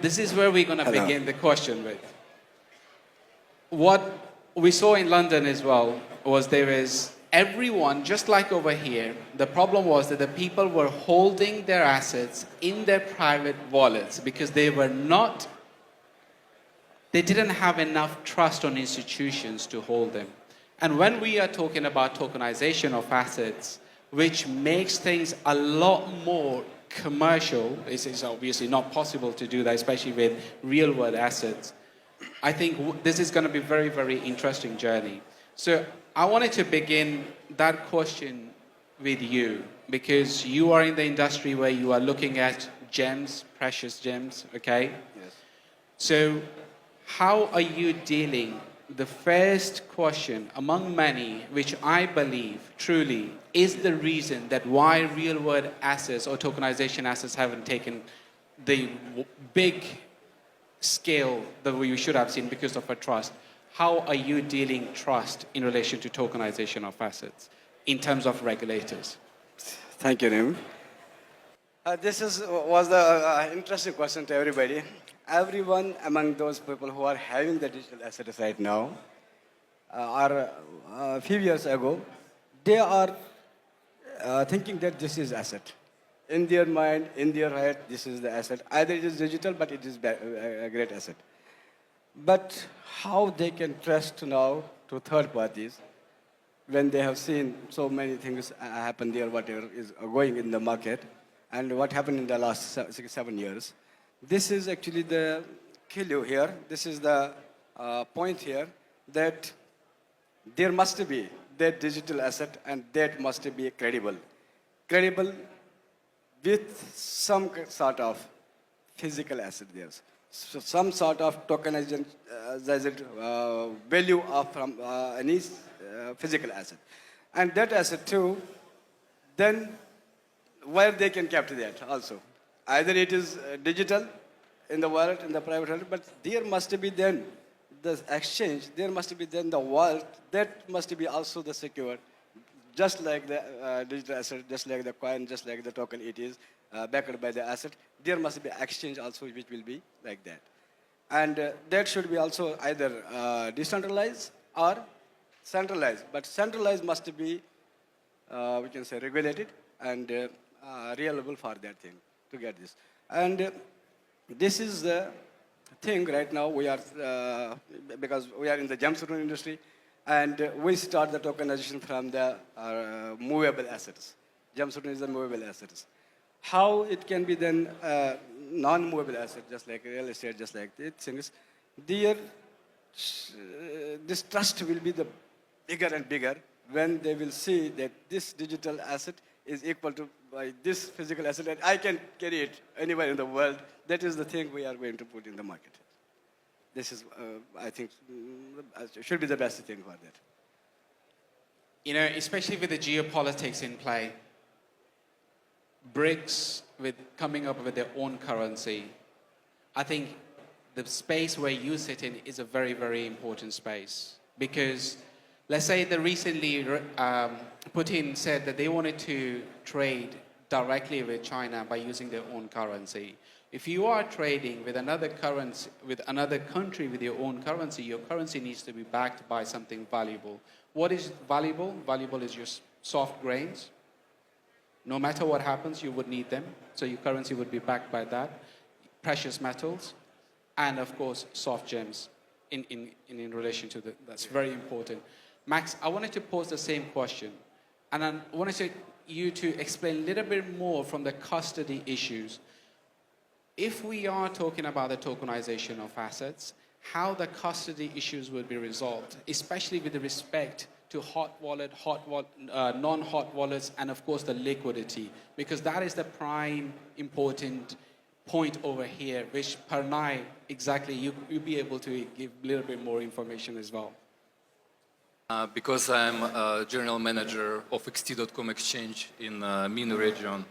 this is where we're going to begin the question with. What we saw in London as well was there is everyone, just like over here, the problem was that the people were holding their assets in their private wallets because they didn't have enough trust on institutions to hold them. And when we are talking about tokenization of assets, which makes things a lot more commercial, it's obviously not possible to do that, especially with real-world assets. I think this is going to be a very, very interesting journey. So I wanted to begin that question with you, because you are in the industry where you are looking at gems, precious gems, okay? Yes. So how are you dealing? The first question among many, which I believe truly is the reason that why real-world assets or tokenization assets haven't taken the big scale that we should have seen because of a trust. How are you dealing trust in relation to tokenization of assets in terms of regulators? Thank you, Naeem. Was the interesting question to everybody. Everyone among those people who are having the digital assets right now, or a few years ago, they are thinking that this is asset. In their mind, in their head, this is the asset. Either it is digital, but it is a great asset. But how they can trust now to third parties when they have seen so many things happen there, whatever is going in the market, and what happened in the last 6-7 years. This is actually the killer here. This is the point here, that there must be that digital asset, and that must be credible. Credible with some sort of physical asset there. So some sort of tokenization value of from any physical asset. And that asset too, then where they can capture that also. Either it is digital in the wallet, in the private wallet, but there must be then the exchange, there must be then the wallet, that must be also the secure. Just like the digital asset, just like the coin, just like the token it is, backed by the asset, there must be exchange also which will be like that. And that should be also either decentralized or centralized. But centralized must be, we can say, regulated and reliable for that thing to get this. And this is the thing right now we are, because we are in the gemstone industry, and we start the tokenization from the movable assets. Gemstone is the movable assets. How it can be then non-movable asset, just like real estate, just like these things, there, this trust will be the bigger and bigger when they will see that this digital asset is equal to this physical asset, and I can carry it anywhere in the world. That is the thing we are going to put in the market. This is, I think, should be the best thing for that. You know, especially with the geopolitics in play, BRICS with coming up with their own currency, I think the space where you sit in is a very, very important space. Because let's say that recently Putin said that they wanted to trade directly with China by using their own currency. If you are trading with another currency, with another country with your own currency, your currency needs to be backed by something valuable. What is valuable? Valuable is your soft grains. No matter what happens, you would need them. So your currency would be backed by that. Precious metals, and of course, soft gems in relation to that's very important. Max, I wanted to pose the same question. And I wanted you to explain a little bit more from the custody issues. If we are talking about the tokenization of assets, how the custody issues will be resolved, especially with respect to hot wallet, non-hot wallets, and of course the liquidity, because that is the prime important point over here, which Pranay, exactly, you'll be able to give a little bit more information as well. Because I'm a general manager of xt.com exchange in MENA region.